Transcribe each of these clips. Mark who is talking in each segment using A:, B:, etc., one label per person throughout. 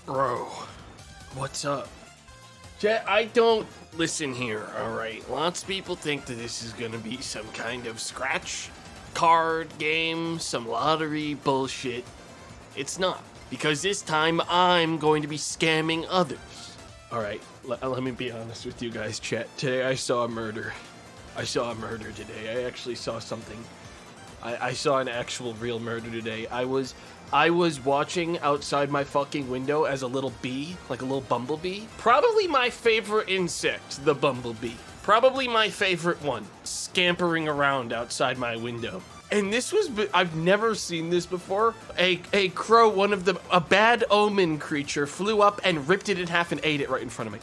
A: Bro, what's up? Chat, I don't listen here, alright? Lots of people think that this is gonna be some kind of scratch card game, some lottery bullshit. It's not, because this time I'm going to be scamming others. Alright, let me be honest with you guys, chat. Today I saw a murder. I saw a murder today. I actually saw something. I saw an actual real murder today. I was watching outside my fucking window as a little bee, like a little bumblebee. Probably my favorite insect, the bumblebee. Probably my favorite one, scampering around outside my window. And this was, I've never seen this before. A crow, a bad omen creature, flew up and ripped it in half and ate it right in front of me.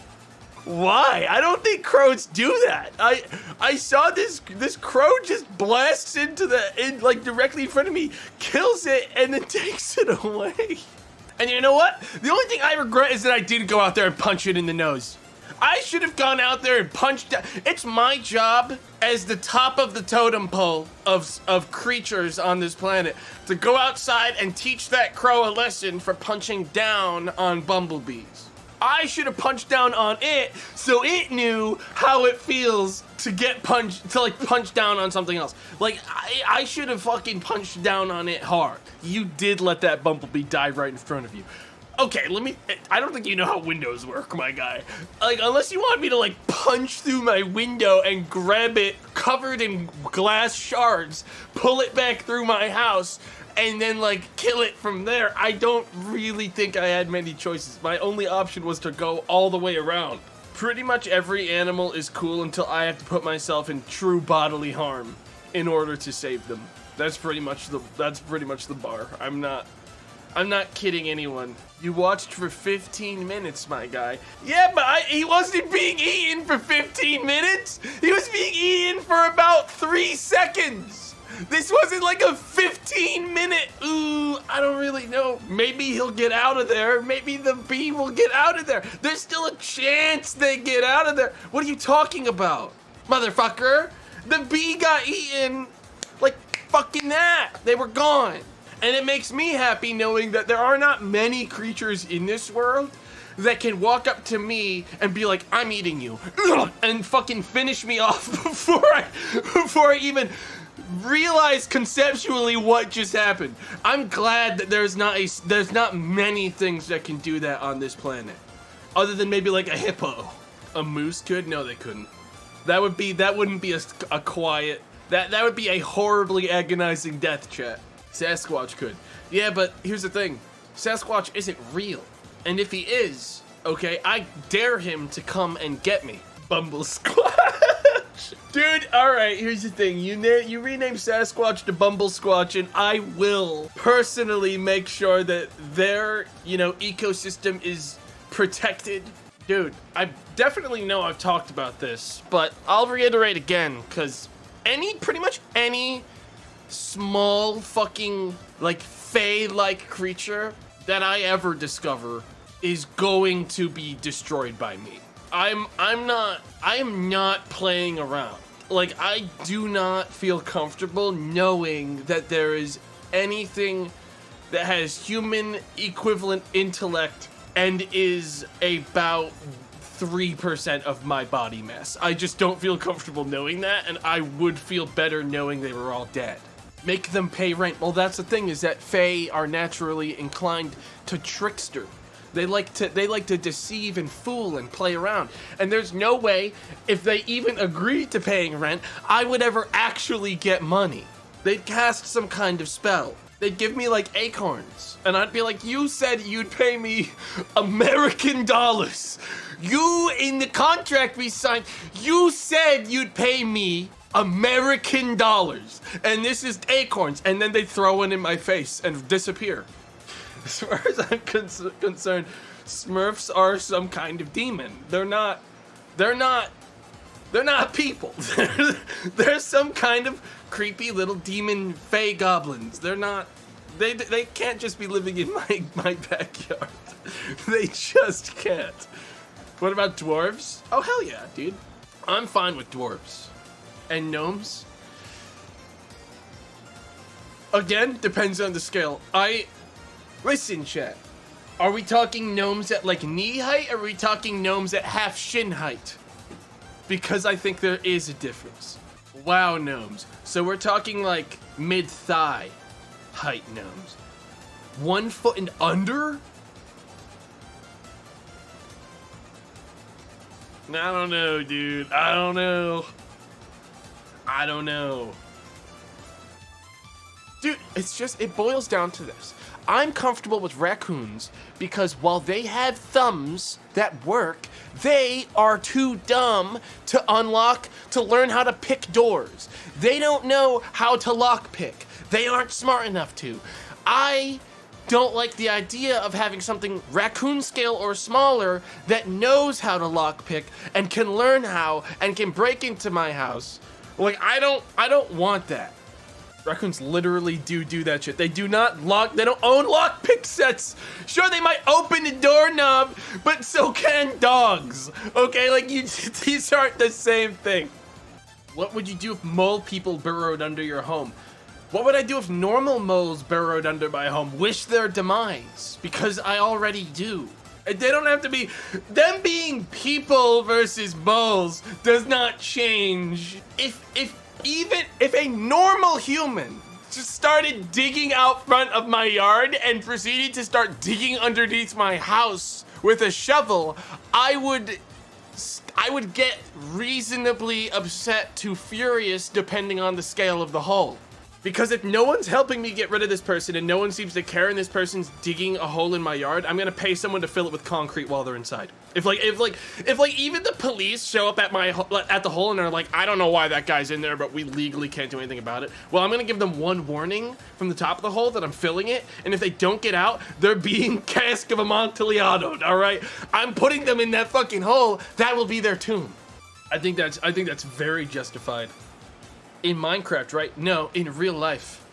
A: Why? I don't think crows do that. I saw this crow just blasts into like directly in front of me, kills it, and then takes it away. And you know what? The only thing I regret is that I didn't go out there and punch it in the nose. I should have gone out there and punched it. It's my job as the top of the totem pole of creatures on this planet to go outside and teach that crow a lesson for punching down on bumblebees. I should have punched down on it so it knew how it feels to get punched, to like punch down on something else. Like, I should have fucking punched down on it hard. You did let that bumblebee die right in front of you. Okay, I don't think you know how windows work, my guy. Like, unless you want me to like punch through my window and grab it covered in glass shards, pull it back through my house, and then like kill it from there, I don't really think I had many choices. My only option was to go all the way around. Pretty much every animal is cool until I have to put myself in true bodily harm in order to save them. That's pretty much the bar. I'm not kidding anyone. You watched for 15 minutes, my guy. Yeah, but he wasn't being eaten for 15 minutes. He was being eaten for about 3 seconds. This wasn't like a 15-minute, I don't really know. Maybe he'll get out of there. Maybe the bee will get out of there. There's still a chance they get out of there. What are you talking about, motherfucker? The bee got eaten like fucking that. They were gone. And it makes me happy knowing that there are not many creatures in this world that can walk up to me and be like, I'm eating you, and fucking finish me off before I even realize conceptually what just happened. I'm glad that there's not many things that can do that on this planet, other than maybe like a hippo. A moose could? No, they couldn't. That wouldn't be a quiet. That would be a horribly agonizing death, chat. Sasquatch could. Yeah, but here's the thing. Sasquatch isn't real. And if he is, okay, I dare him to come and get me. Bumble Squatch. Dude, alright, here's the thing. You rename Sasquatch to Bumble Squatch, and I will personally make sure that their, ecosystem is protected. Dude, I definitely know I've talked about this, but I'll reiterate again, because pretty much any small fucking like fae-like creature that I ever discover is going to be destroyed by me. I am not playing around. Like, I do not feel comfortable knowing that there is anything that has human equivalent intellect and is about 3% of my body mass. I just don't feel comfortable knowing that, and I would feel better knowing they were all dead. Make them pay rent. Well, that's the thing, is that fae are naturally inclined to trickster. They like to deceive and fool and play around. And there's no way, if they even agreed to paying rent, I would ever actually get money. They'd cast some kind of spell. They'd give me like acorns. And I'd be like, you said you'd pay me American dollars. You, in the contract we signed, you said you'd pay me American dollars, and this is acorns, and then they throw one in my face and disappear. As far as I'm concerned, Smurfs are some kind of demon. They're not people. They're some kind of creepy little demon fae goblins. They're not. They can't just be living in my backyard. They just can't. What about dwarves? Oh, hell yeah, dude. I'm fine with dwarves. And gnomes? Again, depends on the scale. Listen, chat. Are we talking gnomes at like knee height, or are we talking gnomes at half shin height? Because I think there is a difference. Wow, gnomes. So we're talking like mid-thigh height gnomes. 1 foot and under? I don't know, dude. I don't know. Dude, it boils down to this. I'm comfortable with raccoons because while they have thumbs that work, they are too dumb to learn how to pick doors. They don't know how to lockpick. They aren't smart enough to. I don't like the idea of having something raccoon scale or smaller that knows how to lockpick and can learn how and can break into my house. Like, I don't want that. Raccoons literally do that shit. They don't own lockpick sets. Sure, they might open the doorknob, but so can dogs. Okay, like these aren't the same thing. What would you do if mole people burrowed under your home? What would I do if normal moles burrowed under my home? Wish their demise, because I already do. They don't have to be, them being people versus moles does not change. If a normal human just started digging out front of my yard and proceeded to start digging underneath my house with a shovel, I would get reasonably upset to furious depending on the scale of the hole. Because if no one's helping me get rid of this person and no one seems to care and this person's digging a hole in my yard, I'm gonna pay someone to fill it with concrete while they're inside. If even the police show up at the hole and they're like, I don't know why that guy's in there, but we legally can't do anything about it. Well, I'm gonna give them one warning from the top of the hole that I'm filling it, and if they don't get out, they're being cask of amontillado, all right? I'm putting them in that fucking hole. That will be their tomb. I think that's very justified. In Minecraft, right? No, in real life.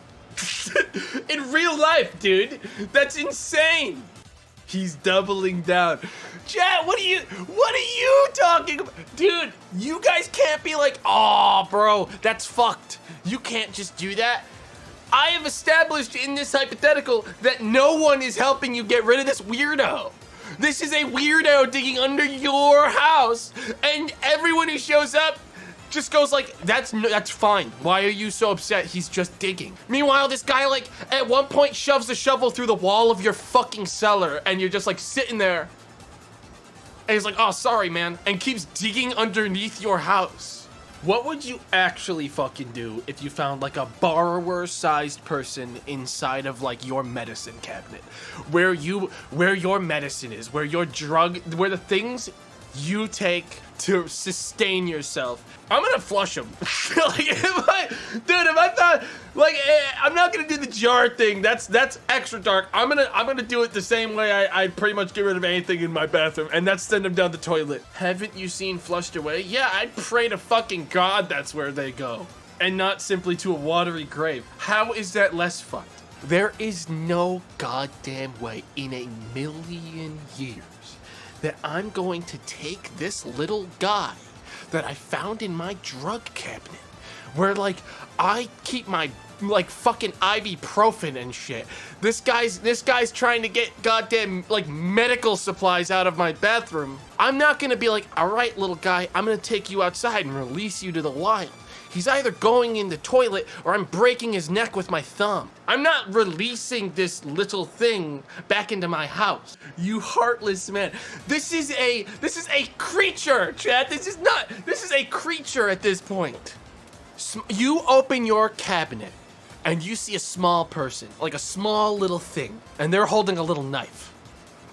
A: In real life, dude. That's insane. He's doubling down. Chat, what are you talking about? Dude, you guys can't be like, oh, bro, that's fucked. You can't just do that. I have established in this hypothetical that no one is helping you get rid of this weirdo. This is a weirdo digging under your house, and everyone who shows up just goes like, that's fine. Why are you so upset? He's just digging. Meanwhile, this guy like at one point shoves a shovel through the wall of your fucking cellar and you're just like sitting there. And he's like, oh, sorry, man. And keeps digging underneath your house. What would you actually fucking do if you found like a borrower-sized person inside of like your medicine cabinet? Where your medicine is, where the things you take to sustain yourself. I'm gonna flush them. If I thought, like, I'm not gonna do the jar thing. That's extra dark. I'm gonna do it the same way I pretty much get rid of anything in my bathroom, and that's send them down the toilet. Haven't you seen Flushed Away? Yeah, I'd pray to fucking God that's where they go, and not simply to a watery grave. How is that less fucked? There is no goddamn way in a million years that I'm going to take this little guy that I found in my drug cabinet, where like I keep my like fucking ibuprofen and shit. This guy's trying to get goddamn like medical supplies out of my bathroom. I'm not gonna be like, all right, little guy, I'm gonna take you outside and release you to the wild. He's either going in the toilet or I'm breaking his neck with my thumb. I'm not releasing this little thing back into my house. You heartless man. This is a creature, Chad. This is a creature at this point. You open your cabinet and you see a small person, like a small little thing, and they're holding a little knife.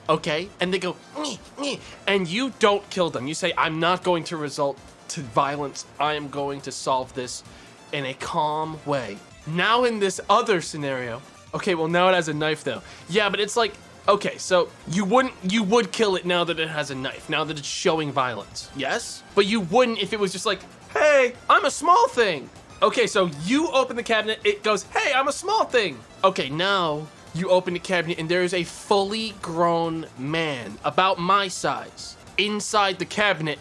A: Okay? And they go, nee, nee, and you don't kill them. You say, I'm not going to result to violence. I am going to solve this in a calm way. Now in this other scenario, okay, well now it has a knife though. Yeah, but it's like, okay, so you would kill it now that it has a knife, now that it's showing violence. Yes? But you wouldn't if it was just like, hey, I'm a small thing. Okay, so you open the cabinet, it goes, hey, I'm a small thing. Okay, now you open the cabinet and there is a fully grown man about my size inside the cabinet,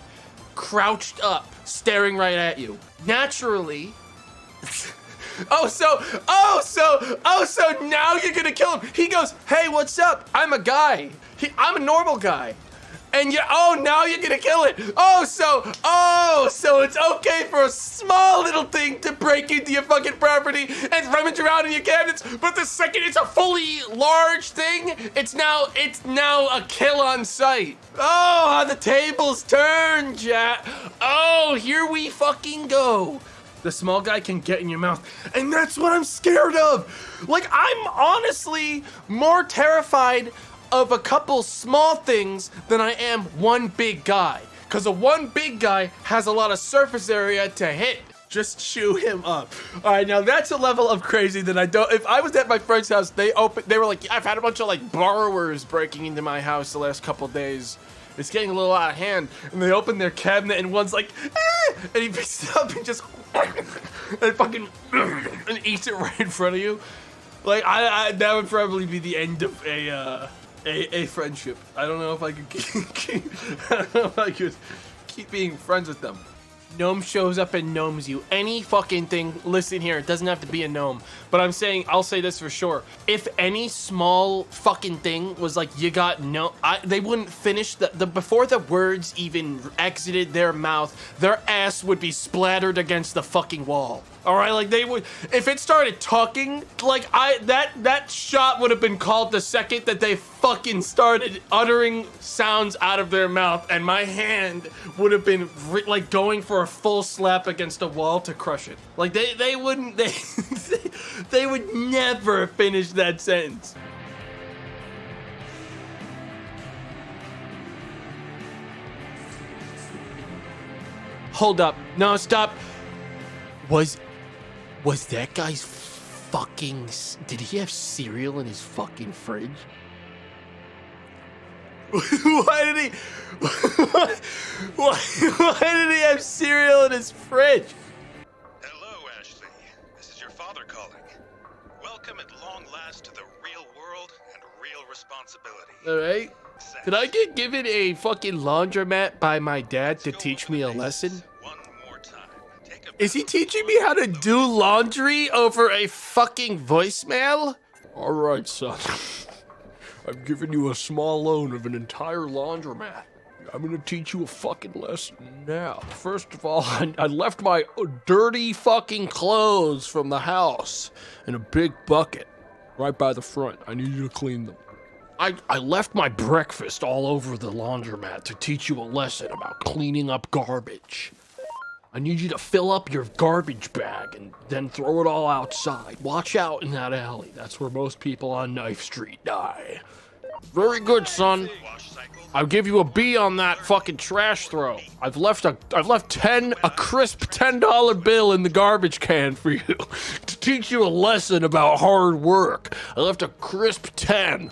A: crouched up, staring right at you. Naturally, So now you're gonna kill him. He goes, hey, what's up? I'm a guy. I'm a normal guy. And now you're gonna kill it. So it's okay for a small little thing to break into your fucking property and rummage around in your cabinets, but the second it's a fully large thing, it's now a kill on sight. Oh, how the tables turn, chat. Oh, here we fucking go. The small guy can get in your mouth, and that's what I'm scared of. Like, I'm honestly more terrified of a couple small things than I am one big guy. Cause a one big guy has a lot of surface area to hit. Just chew him up. All right, now that's a level of crazy that I don't, if I was at my friend's house, they were like, I've had a bunch of like borrowers breaking into my house the last couple days. It's getting a little out of hand. And they open their cabinet and one's like, and he picks it up and just, and fucking, and eats it right in front of you. Like, that would probably be the end of a friendship. I don't know if I could keep being friends with them. Gnome shows up and gnomes you. Any fucking thing, listen here, it doesn't have to be a gnome. But I'm saying, I'll say this for sure. If any small fucking thing was like, you got they wouldn't finish before the words even exited their mouth, their ass would be splattered against the fucking wall. All right, like they would, if it started talking, like that shot would have been called the second that they fucking started uttering sounds out of their mouth, and my hand would have been like going for a full slap against a wall to crush it. Like they wouldn't, they would never finish that sentence. Hold up, no, stop. Was that guy's fucking... Did he have cereal in his fucking fridge? Why did he have cereal in his fridge?
B: Hello, Ashley. This is your father calling. Welcome at long last to the real world and real responsibility.
A: All right. Did I get given a fucking laundromat by my dad to teach me a lesson? Is he teaching me how to do laundry over a fucking voicemail? All right, son. I've given you a small loan of an entire laundromat. I'm gonna teach you a fucking lesson now. First of all, I left my dirty fucking clothes from the house in a big bucket right by the front. I need you to clean them. I left my breakfast all over the laundromat to teach you a lesson about cleaning up garbage. I need you to fill up your garbage bag and then throw it all outside. Watch out in that alley. That's where most people on Knife Street die. Very good, son. I'll give you a B on that fucking trash throw. I've left a crisp $10 bill in the garbage can for you to teach you a lesson about hard work. I left a crisp 10.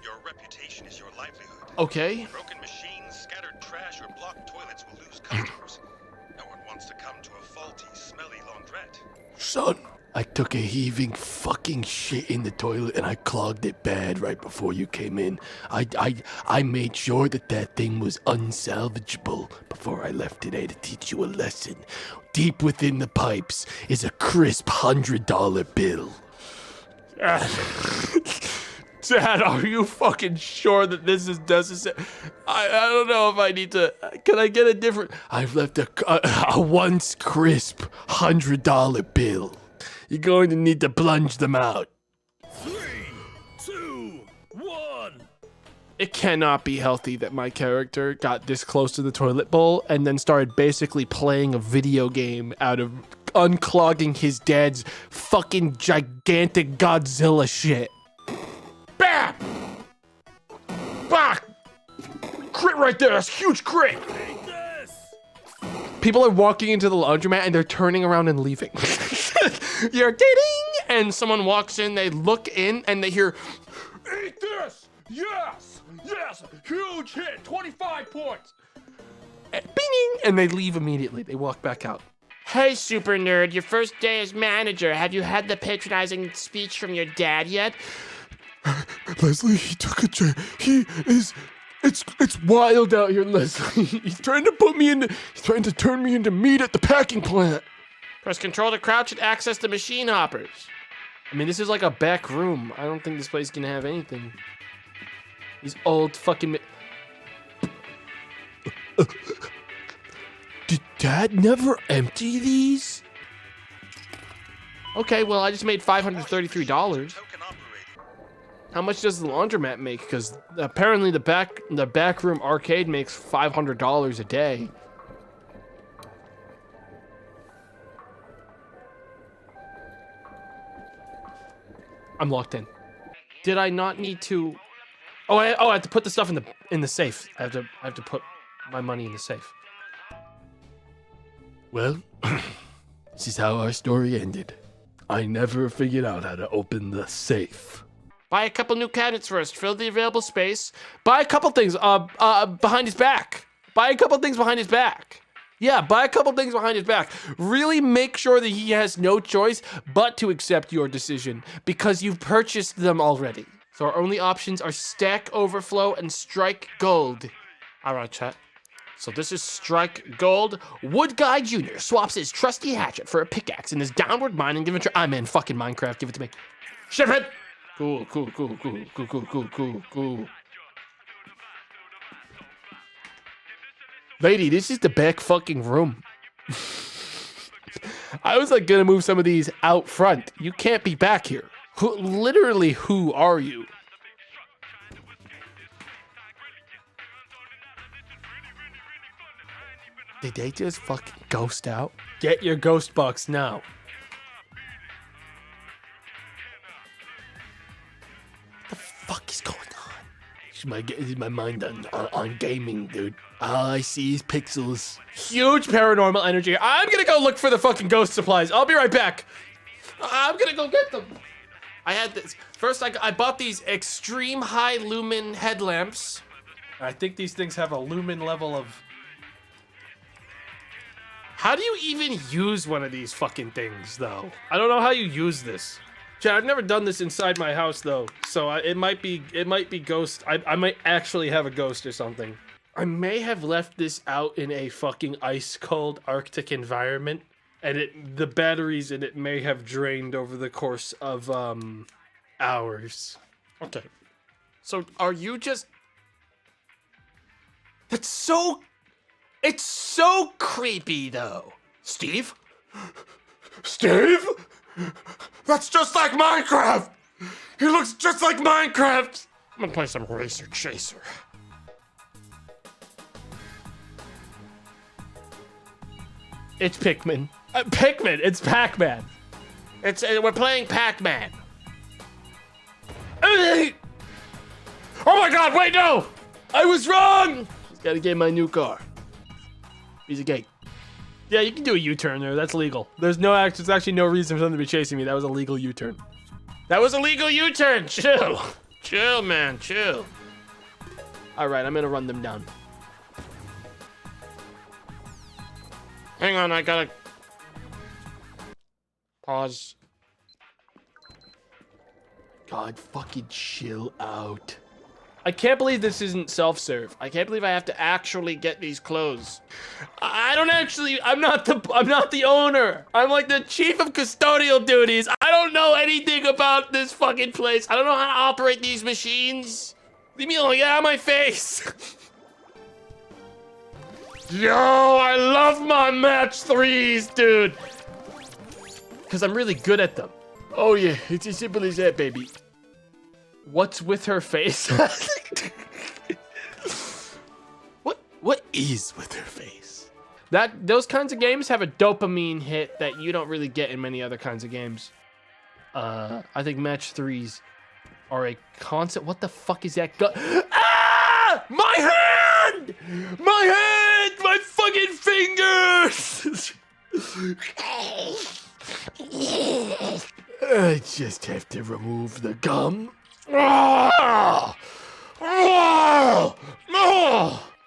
B: Your reputation is your livelihood.
A: Okay.
B: Broken machines, scattered trash, or blocked toilets will lose customers. No one wants to come to a faulty, smelly laundrette.
A: Son, I took a heaving fucking shit in the toilet and I clogged it bad right before you came in. I made sure that thing was unsalvageable before I left today to teach you a lesson. Deep within the pipes is a crisp $100 bill. Dad, are you fucking sure that this is necessary? I don't know if I need to. Can I get a different? I've left a once crisp $100 bill. You're going to need to plunge them out.
C: 3, 2, 1.
A: It cannot be healthy that my character got this close to the toilet bowl and then started basically playing a video game out of unclogging his dad's fucking gigantic Godzilla shit. Bam! Bah! Crit right there, that's a huge crit! People are walking into the laundromat and they're turning around and leaving. You're dating! And someone walks in, they look in, and they hear, eat this! Yes! Yes! Huge hit! 25 points! And bing! And they leave immediately. They walk back out. Hey, super nerd, your first day as manager. Have you had the patronizing speech from your dad yet? Leslie, he took a chair. It's wild out here, Leslie. He's trying to turn me into meat at the packing plant. Press control to crouch and access the machine hoppers. I mean, this is like a back room. I don't think this place can have anything. These old fucking... Did Dad never empty these? Okay, well, I just made $533.
B: Token operating.
A: How much does the laundromat make? Because apparently the back room arcade makes $500 a day. I'm locked in. Did I not need to? Oh, I have to put the stuff in the safe. I have to put my money in the safe. Well, this is how our story ended. I never figured out how to open the safe. Buy a couple new cabinets first. Fill the available space. Buy a couple things behind his back. Buy a couple things behind his back. Yeah, buy a couple things behind his back. Really make sure that he has no choice but to accept your decision because you've purchased them already. So our only options are Stack Overflow and Strike Gold. All right, chat. So this is Strike Gold. Wood Guy Jr. swaps his trusty hatchet for a pickaxe in his downward mining inventory. I'm in fucking Minecraft. Give it to me. Shiphead. Cool. Lady, this is the back fucking room. I was like gonna move some of these out front. You can't be back here. Literally, who are you? Did they just fucking ghost out? Get your ghost box now. What the fuck is going on? Is my mind on gaming, dude. All I see is pixels. Huge paranormal energy. I'm gonna go look for the fucking ghost supplies. I'll be right back. I'm gonna go get them. I had this. First, I bought these extreme high lumen headlamps. I think these things have a lumen level of... How do you even use one of these fucking things, though? I don't know how you use this. Chad, I've never done this inside my house, though, so it might be ghost. I might actually have a ghost or something. I may have left this out in a fucking ice-cold Arctic environment, and the batteries in it may have drained over the course of, hours. Okay. So, are you just... That's so... It's so creepy, though. Steve? Steve? That's just like Minecraft! He looks just like Minecraft! I'm gonna play some Racer Chaser. It's Pikmin. Pikmin! It's Pac-Man! We're playing Pac-Man. Oh my god, wait, no! I was wrong! Just gotta get my new car. Piece of cake. Yeah, you can do a U-turn there. That's legal. There's actually no reason for them to be chasing me. That was a legal U-turn. That was a legal U-turn. Chill. Chill, man. Chill. All right, I'm gonna run them down. Hang on, I gotta... Pause. God, fucking chill out. I can't believe this isn't self-serve. I can't believe I have to actually get these clothes. I'm not the owner. I'm like the chief of custodial duties. I don't know anything about this fucking place. I don't know how to operate these machines. Leave me alone, get out of my face. Yo, I love my match 3s, dude. Because I'm really good at them. Oh yeah, it's as simple as that, baby. What's with her face? What is with her face? Those kinds of games have a dopamine hit that you don't really get in many other kinds of games. I think match 3s are a concept. What the fuck is that? Ah! My hand! My hand! My fucking fingers! I just have to remove the gum. I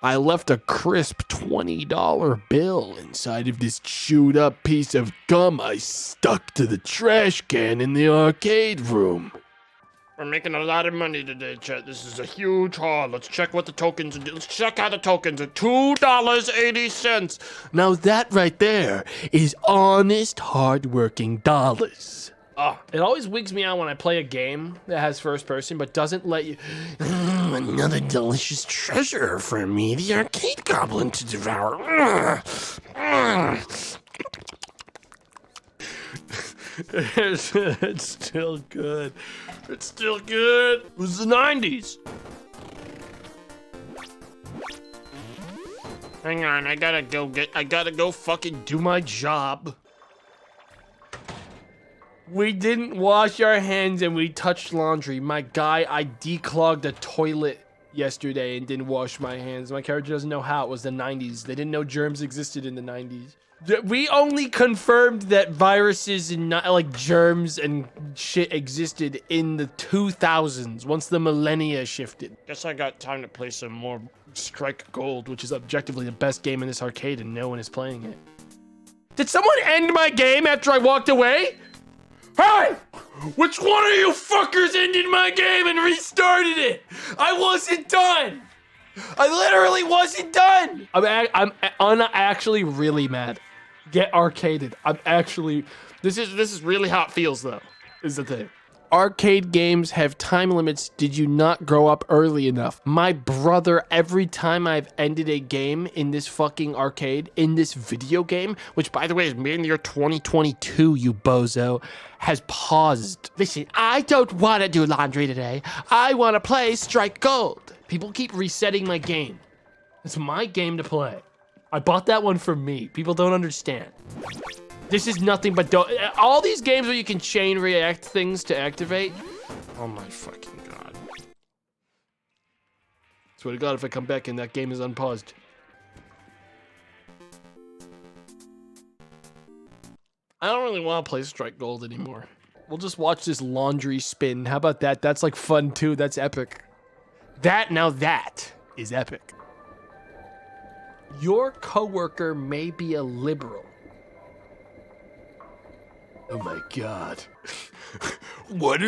A: left a crisp $20 bill inside of this chewed up piece of gum I stuck to the trash can in the arcade room. We're making a lot of money today, chat. This is a huge haul. Let's check what the tokens are. Let's check out the tokens at $2.80. Now that right there is honest, hard-working dollars. It always wigs me out when I play a game that has first person, but doesn't let you. Another delicious treasure for me, the arcade goblin to devour. It's still good. It's still good. It was the 90s. Hang on, I gotta go fucking do my job. We didn't wash our hands and we touched laundry. My guy, I declogged a toilet yesterday and didn't wash my hands. My character doesn't know how. It was the 90s. They didn't know germs existed in the 90s. We only confirmed that viruses and like germs and shit existed in the 2000s, once the millennia shifted. Guess I got time to play some more Strike Gold, which is objectively the best game in this arcade and no one is playing it. Did someone end my game after I walked away? Hey! Which one of you fuckers ended my game and restarted it? I wasn't done! I literally wasn't done! I'm actually really mad. Get arcaded. I'm actually... This is really how it feels, though, is the thing. Arcade games have time limits. Did you not grow up early enough? My brother, every time I've ended a game in this fucking arcade, in this video game, which, by the way, is made in the year 2022, you bozo, has paused. Listen, I don't want to do laundry today. I want to play Strike Gold. People keep resetting my game. It's my game to play. I bought that one for me. People don't understand. This is nothing but all these games where you can chain react things to activate. Oh my fucking god. Swear to God, if I come back and that game is unpaused. I don't really want to play Strike Gold anymore. We'll just watch this laundry spin. How about that? That's like fun too. That's epic. Now that is epic. Your coworker may be a liberal. Oh my god. What?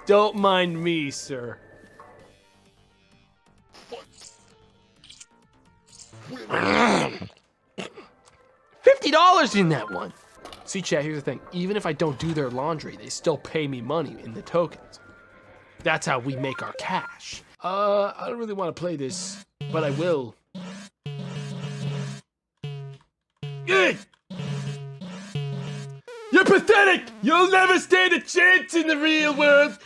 A: Don't mind me, sir. $50 in that one. See, chat, here's the thing. Even if I don't do their laundry, they still pay me money in the tokens. That's how we make our cash. I don't really want to play this, but I will. Hey! You're pathetic! You'll never stand a chance in the real world!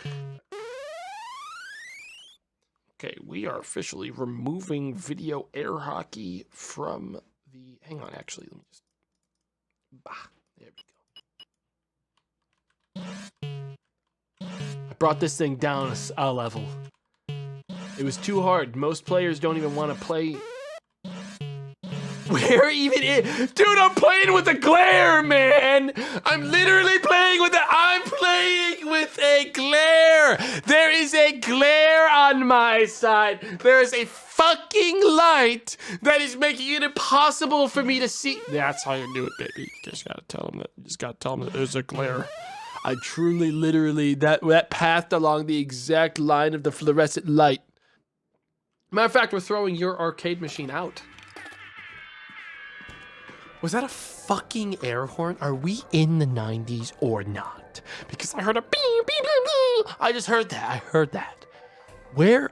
A: Okay, we are officially removing video air hockey from the... Hang on, actually, let me just... There we go. I brought this thing down a level. It was too hard. Most players don't even want to play... Where even is? Dude, I'm playing with a glare, man! I'm literally playing with a glare! There is a glare on my side. There is a fucking light that is making it impossible for me to see. That's how you do it, baby. You just gotta tell them that there's a glare. I truly, literally, that path along the exact line of the fluorescent light. Matter of fact, we're throwing your arcade machine out. Was that a fucking air horn? Are we in the 90s or not? Because I heard a beep, beep, beep, beep. I just heard that. I heard that. Where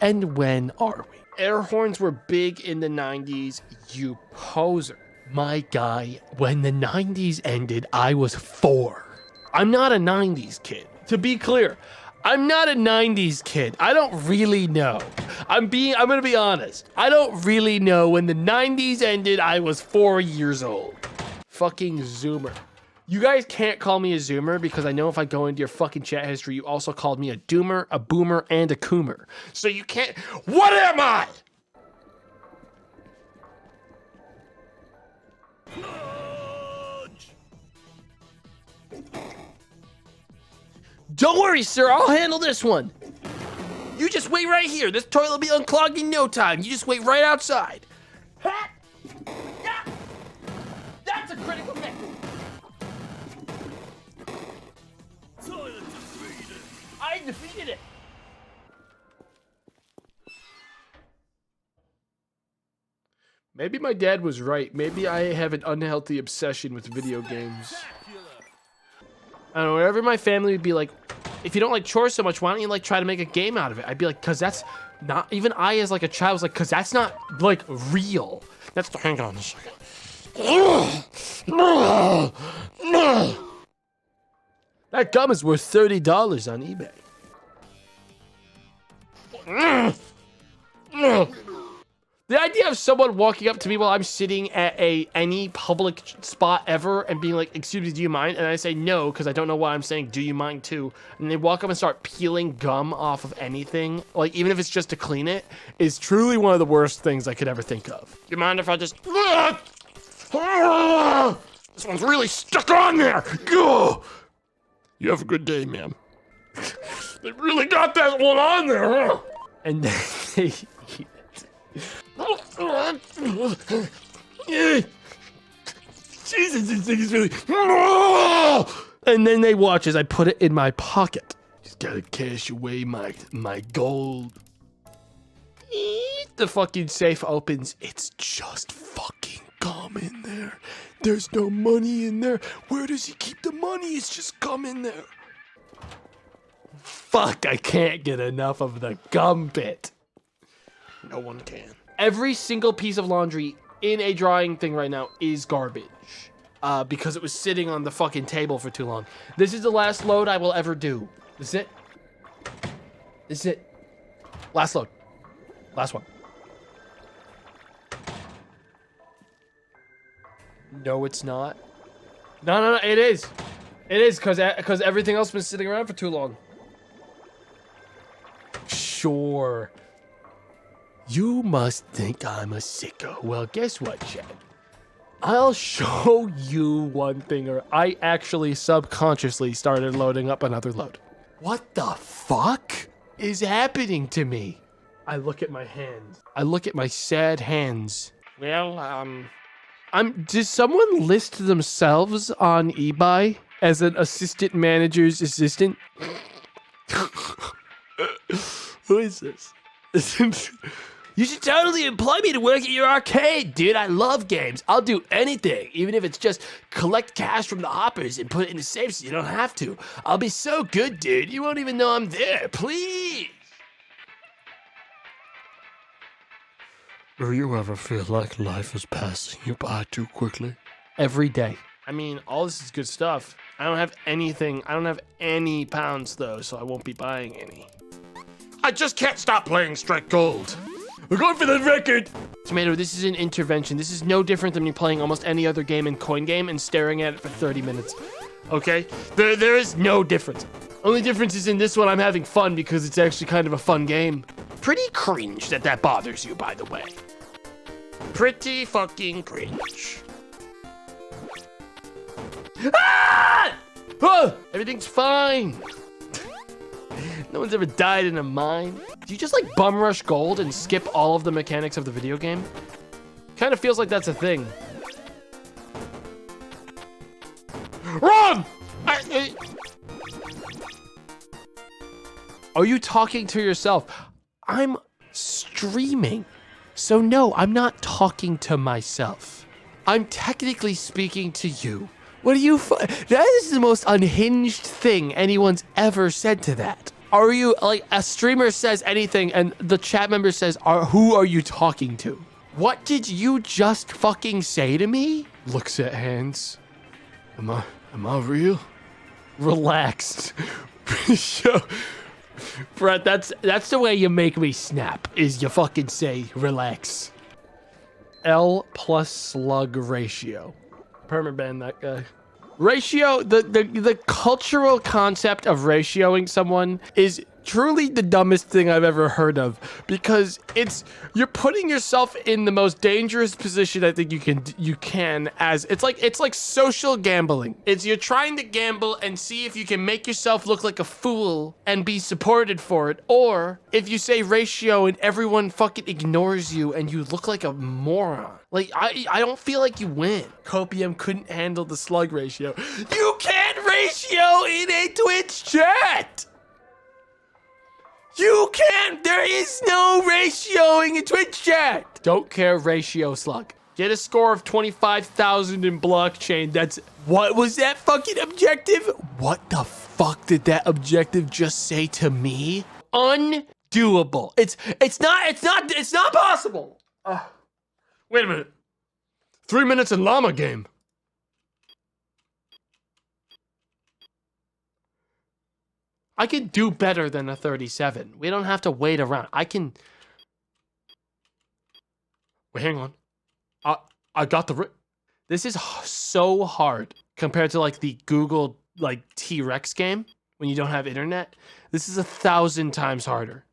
A: and when are we? Air horns were big in the 90s, you poser. My guy, when the 90s ended, I was 4. I'm not a 90s kid. To be clear, I'm not a 90s kid. I don't really know. I'm gonna be honest. I don't really know. When the 90s ended, I was 4 years old. Fucking Zoomer. You guys can't call me a Zoomer because I know if I go into your fucking chat history, you also called me a Doomer, a Boomer, and a Coomer. So you can't. What am I? Don't worry, sir. I'll handle this one. You just wait right here. This toilet will be unclogged in no time. You just wait right outside. Ha! Yeah! That's a critical miss. defeated it. Maybe my dad was right. Maybe I have an unhealthy obsession with video games. I don't know, whenever my family would be like, if you don't like chores so much, why don't you like try to make a game out of it? I'd be like, cause that's not, even I as like a child was like, cause that's not like real. That's, hang on a second. That gum is worth $30 on eBay. The idea of someone walking up to me while I'm sitting at any public spot ever and being like, excuse me, do you mind? And I say no, because I don't know why I'm saying, do you mind too? And they walk up and start peeling gum off of anything, like even if it's just to clean it, is truly one of the worst things I could ever think of. Do you mind if I just... This one's really stuck on there. You have a good day, ma'am. They really got that one on there, huh? And then they eat it. Jesus, this thing is really... And then they watch as I put it in my pocket. Just gotta cash away my gold. The fucking safe opens. It's just fucking gum in there. There's no money in there. Where does he keep the money? It's just gum in there. Fuck, I can't get enough of the gum bit. No one can. Every single piece of laundry in a drying thing right now is garbage. Because it was sitting on the fucking table for too long. This is the last load I will ever do. This is it. This is it. Last load. Last one. No, it's not. No, it is. It is, because everything else has been sitting around for too long. Sure. You must think I'm a sicko. Well, guess what, Chad? I'll show you one thing, or I actually subconsciously started loading up another load. What the fuck is happening to me? I look at my hands. I look at my sad hands. Well, does someone list themselves on eBay as an assistant manager's assistant? Who is this? You should totally employ me to work at your arcade, dude. I love games. I'll do anything, even if it's just collect cash from the hoppers and put it in a safe so you don't have to. I'll be so good, dude. You won't even know I'm there. Please. Do you ever feel like life is passing you by too quickly? Every day. I mean, all this is good stuff. I don't have anything. I don't have any pounds, though, so I won't be buying any. I just can't stop playing Strike Gold. We're going for the record. Tomato, this is an intervention. This is no different than me playing almost any other game in Coin Game and staring at it for 30 minutes. Okay? There is no difference. Only difference is in this one I'm having fun because it's actually kind of a fun game. Pretty cringe that bothers you, by the way. Pretty fucking cringe. Ah! Oh, everything's fine. No one's ever died in a mine. Do you just like bum rush gold and skip all of the mechanics of the video game? Kind of feels like that's a thing. Run! Are you talking to yourself? I'm streaming. So no, I'm not talking to myself. I'm technically speaking to you. What do you that is the most unhinged thing anyone's ever said to that. Are you, like, a streamer says anything and the chat member says, who are you talking to? What did you just fucking say to me? Looks at hands. Am I real? Relaxed. Brett, that's the way you make me snap, is you fucking say, relax. L plus slug ratio. Permaban that guy. Ratio, the cultural concept of ratioing someone is truly the dumbest thing I've ever heard of, because you're putting yourself in the most dangerous position I think you can as it's like social gambling. You're trying to gamble and see if you can make yourself look like a fool and be supported for it, or if you say ratio and everyone fucking ignores you and you look like a moron. Like, I don't feel like you win. Copium couldn't handle the slug ratio. You can't ratio in a Twitch chat! You can't. There is no ratioing in Twitch chat. Don't care, ratio slug. Get a score of 25,000 in blockchain. That's what was that fucking objective? What the fuck did that objective just say to me? Undoable. It's not possible. Wait a minute. 3 minutes in llama game. I can do better than a 37. We don't have to wait around. I can. Wait, hang on. I got the. This is so hard compared to like the Google like T-Rex game when you don't have internet. This is 1,000 times harder.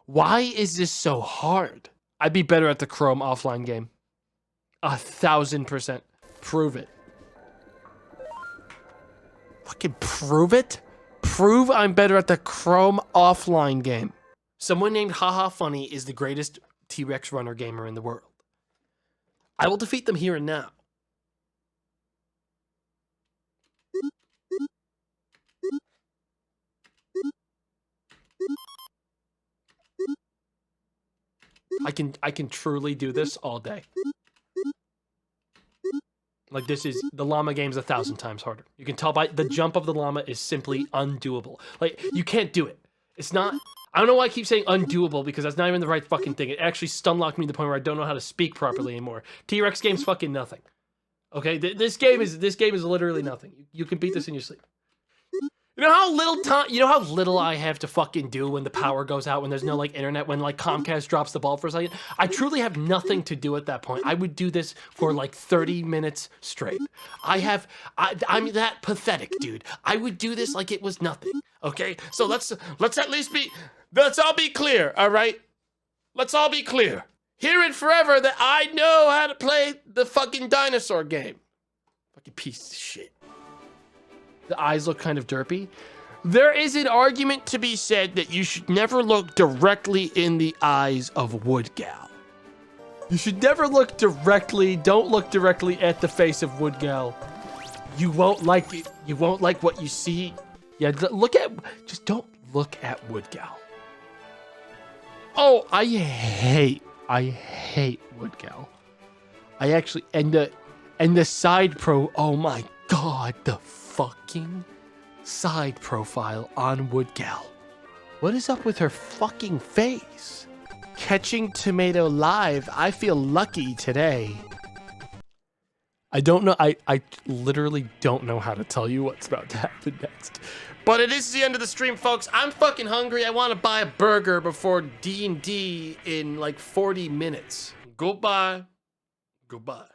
A: Why is this so hard? I'd be better at the Chrome offline game. 1,000%. Prove it. Fucking prove it? Prove I'm better at the Chrome offline game. Someone named Haha Funny is the greatest T-Rex runner gamer in the world. I will defeat them here and now. I can truly do this all day. Like this is, the llama game's 1,000 times harder. You can tell by the jump of the llama is simply undoable. Like, you can't do it. It's not, I don't know why I keep saying undoable because that's not even the right fucking thing. It actually stun-locked me to the point where I don't know how to speak properly anymore. T-Rex game's fucking nothing. Okay, this game is literally nothing. You can beat this in your sleep. You know how little time, you know how little I have to fucking do when the power goes out, when there's no like internet, when like Comcast drops the ball for a second? I truly have nothing to do at that point. I would do this for like 30 minutes straight. I'm that pathetic, dude. I would do this like it was nothing. Okay, so let's all be clear, all right? Let's all be clear. Hear it forever that I know how to play the fucking dinosaur game. Fucking piece of shit. The eyes look kind of derpy. There is an argument to be said that you should never look directly in the eyes of Wood Gal. You should never look directly, don't look directly at the face of Wood Gal. You won't like it. You won't like what you see. Yeah, just don't look at Wood Gal. Oh, I hate Wood Gal. I actually, and the side oh my God, the fucking side profile on Wood Gal. What is up with her fucking face? Catching Tomato live. I feel lucky today. I don't know. I literally don't know how to tell you what's about to happen next. But it is the end of the stream, folks. I'm fucking hungry. I want to buy a burger before D&D in like 40 minutes. Goodbye. Goodbye.